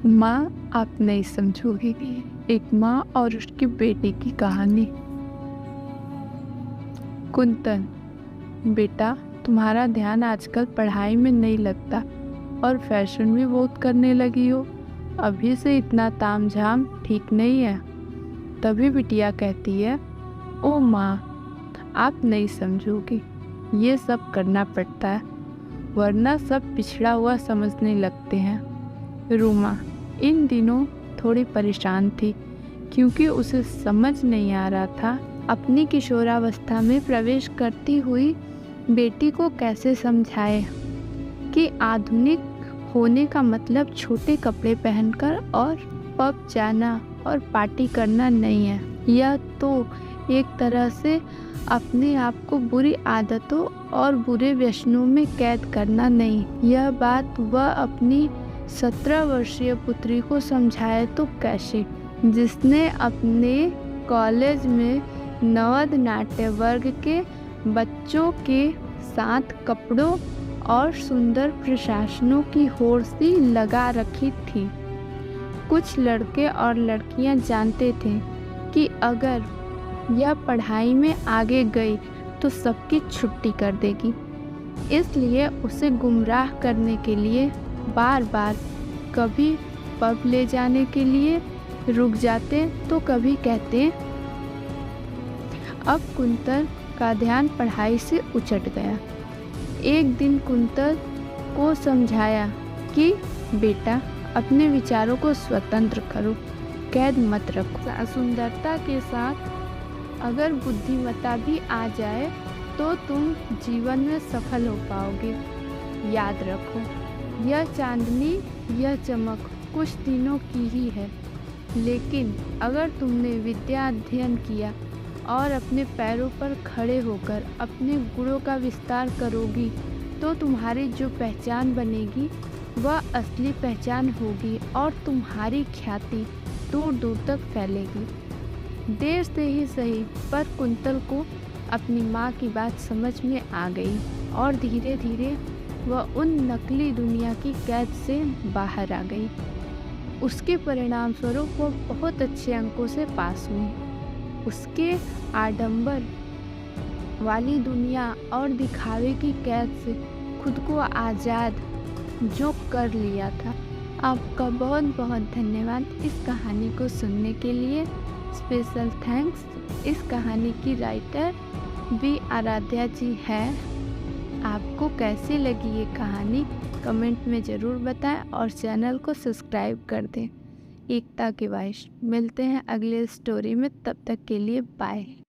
माँ, आप नहीं समझोगी। एक माँ और उसकी बेटी की कहानी। कुंतन, बेटा, तुम्हारा ध्यान आजकल पढ़ाई में नहीं लगता और फैशन भी बहुत करने लगी हो। अभी से इतना तामझाम ठीक नहीं है। तभी बिटिया कहती है, ओ माँ, आप नहीं समझोगी। ये सब करना पड़ता है, वरना सब पिछड़ा हुआ समझने लगते हैं। रूमा इन दिनों थोड़ी परेशान थी क्योंकि उसे समझ नहीं आ रहा था अपनी किशोरावस्था में प्रवेश करती हुई बेटी को कैसे समझाए कि आधुनिक होने का मतलब छोटे कपड़े पहनकर और पब जाना और पार्टी करना नहीं है। यह तो एक तरह से अपने आप को बुरी आदतों और बुरे व्यसनों में कैद करना नहीं। यह बात वह अपनी 17 वर्षीय पुत्री को समझाए तो कैसे, जिसने अपने कॉलेज में नवद नाट्य वर्ग के बच्चों के साथ कपड़ों और सुंदर प्रशासनों की होड़ सी लगा रखी थी। कुछ लड़के और लड़कियां जानते थे कि अगर यह पढ़ाई में आगे गई तो सबकी छुट्टी कर देगी, इसलिए उसे गुमराह करने के लिए बार बार कभी पब ले जाने के लिए रुक जाते तो कभी कहते। अब कुंतल का ध्यान पढ़ाई से उचट गया। एक दिन कुंतल को समझाया कि बेटा, अपने विचारों को स्वतंत्र करो, कैद मत रखो। सुंदरता के साथ अगर बुद्धिमत्ता भी आ जाए तो तुम जीवन में सफल हो पाओगे। याद रखो, यह चांदनी, यह चमक कुछ दिनों की ही है, लेकिन अगर तुमने विद्या अध्ययन किया और अपने पैरों पर खड़े होकर अपने गुणों का विस्तार करोगी तो तुम्हारी जो पहचान बनेगी वह असली पहचान होगी और तुम्हारी ख्याति दूर दूर तक फैलेगी। देर से ही सही, पर कुंतल को अपनी माँ की बात समझ में आ गई और धीरे धीरे वह उन नकली दुनिया की कैद से बाहर आ गई। उसके परिणाम स्वरूप वो बहुत अच्छे अंकों से पास हुई। उसके आडंबर वाली दुनिया और दिखावे की कैद से खुद को आज़ाद जो कर लिया था। आपका बहुत बहुत धन्यवाद इस कहानी को सुनने के लिए। Special thanks. इस कहानी की राइटर बी आराध्या जी है। आपको कैसी लगी ये कहानी कमेंट में ज़रूर बताएं और चैनल को सब्सक्राइब कर दें। एकता की वॉइस। मिलते हैं अगले स्टोरी में, तब तक के लिए बाय।